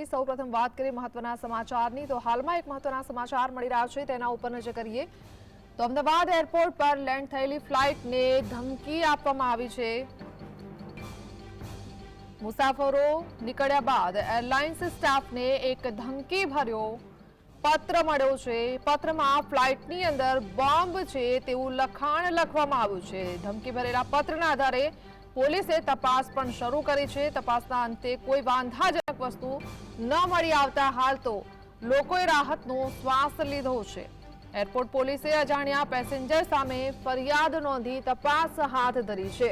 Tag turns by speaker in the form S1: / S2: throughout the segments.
S1: સૌપ્રથમ વાત કરીએ મહત્વના સમાચારની, તો હાલમાં એક મહત્વના સમાચાર મળી રહ્યા છે તેના ઉપર નજર કરીએ તો અમદાવાદ એરપોર્ટ પર લેન્ડ થયેલી ફ્લાઇટને ધમકી આપવામાં આવી છે। મુસાફરો નીકળ્યા બાદ એરલાઇન્સ સ્ટાફને એક ધમકી ભર્યો પત્ર મળ્યો છે। પત્રમાં ફ્લાઇટની અંદર બોમ્બ છે તેવું લખાણ લખવામાં આવ્યું છે। ધમકી ભરેલા પત્રના આધારે પોલીસે તપાસ પણ શરૂ કરી છે। તપાસના અંતે કોઈ વાંધાજનક વસ્તુ ન મળી આવતા હાલ તો લોકોએ રાહતનો શ્વાસ લીધો છે। એરપોર્ટ પોલીસે અજાણ્યા પેસેન્જર સામે ફરિયાદ નોંધી તપાસ હાથ ધરી છે।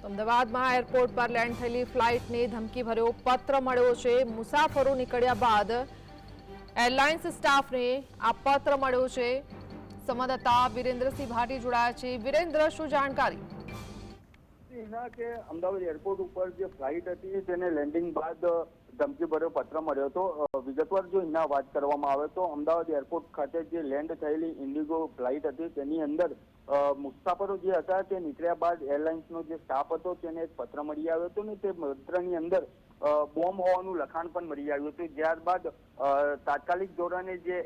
S1: અમદાવાદમાં એરપોર્ટ પર લેન્ડ થયેલી ફ્લાઇટને ધમકી ભર્યો પત્ર મળ્યો છે। મુસાફરો નીકળ્યા બાદ એરલાઇન્સ સ્ટાફને આ પત્ર મળ્યો છે। સંવાદદાતા વિરેન્દ્રસિંહ ભાટી જોડાયા છે। વિરેન્દ્ર, શું જાણકારી?
S2: કે અમદાવાદ એરપોર્ટ ઉપર જે ફ્લાઇટ હતી તેને લેન્ડિંગ બાદ ધમકી ભર્યો પત્ર મળ્યો હતો। વિગતવાર જો એના વાત કરવામાં આવે તો અમદાવાદ એરપોર્ટ ખાતે જે લેન્ડ થયેલી ઇન્ડિગો ફ્લાઇટ હતી તેની અંદર મુસાફરો જે હતા તે નીકળ્યા બાદ એરલાઇન્સનો જે સ્ટાફ હતો તેને એક પત્ર મળી આવ્યો હતો ને તે પત્રની અંદર બોમ્બ હોવાનું લખાણ પણ મળી આવ્યું હતું। ત્યારબાદ તાત્કાલિક ધોરણે જે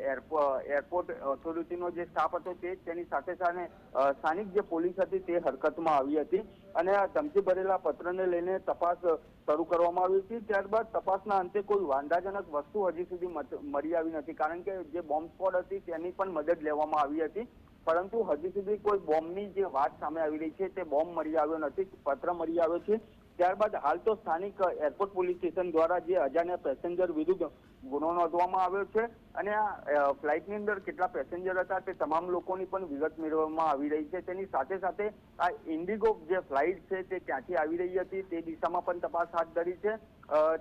S2: એરપોર્ટ ઓથોરિટીનો જે સ્ટાફ હતો તે તેની સાથે સાથે સ્થાનિક જે પોલીસ હતી તે હરકતમાં આવી હતી અને આ ધમકી ભરેલા પત્રને લઈને તપાસ શરૂ કરવામાં આવી હતી। ત્યારબાદ તપાસના અંતે કોઈ વાંધાજનક વસ્તુ હજી સુધી મળી આવી નથી, કારણ કે જે બોમ્બ સ્ક્વોડ હતી તેની પણ મદદ લેવામાં આવી હતી, પરંતુ હજી સુધી કોઈ બોમ્બની જે વાત સામે આવી રહી છે તે બોમ્બ મળી આવ્યો નથી, પત્ર મળી આવ્યો છે। ત્યારબાદ હાલ તો સ્થાનિક એરપોર્ટ પોલીસ સ્ટેશન દ્વારા જે અજાણ્યા પેસેન્જર વિરુદ્ધ ગુનો નોંધવામાં આવ્યો છે અને આ ફ્લાઇટની અંદર કેટલા પેસેન્જર હતા તે તમામ લોકોની પણ વિગત મેળવવામાં આવી રહી છે। તેની સાથે સાથે આ ઇન્ડિગો જે ફ્લાઇટ છે તે ક્યાંથી આવી રહી હતી તે દિશામાં પણ તપાસ હાથ ધરી છે।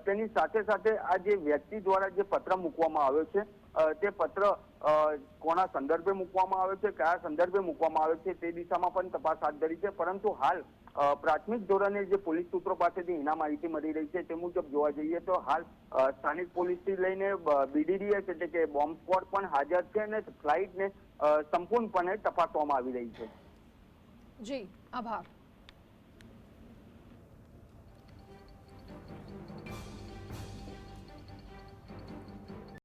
S2: તેની સાથે સાથે આ જે વ્યક્તિ દ્વારા જે પત્ર મૂકવામાં આવ્યો છે તે પત્ર કોના સંદર્ભે મૂકવામાં આવે છે, કયા સંદર્ભે મૂકવામાં આવે છે તે દિશામાં પણ તપાસ હાથ ધરી છે, પરંતુ હાલ પ્રાથમિક ધોરણે જે પોલીસ સૂત્રો પાસેથી એના માહિતી મળી રહી છે તે મુજબ જોવા જઈએ તો હાલ સ્થાનિક પોલીસથી લઈને BDDS એટલે કે બોમ્બ સ્ક્વોડ પણ હાજર છે અને ફ્લાઇટને સંપૂર્ણપણે તપાસવામાં આવી રહી છે।
S1: જી, આભાર।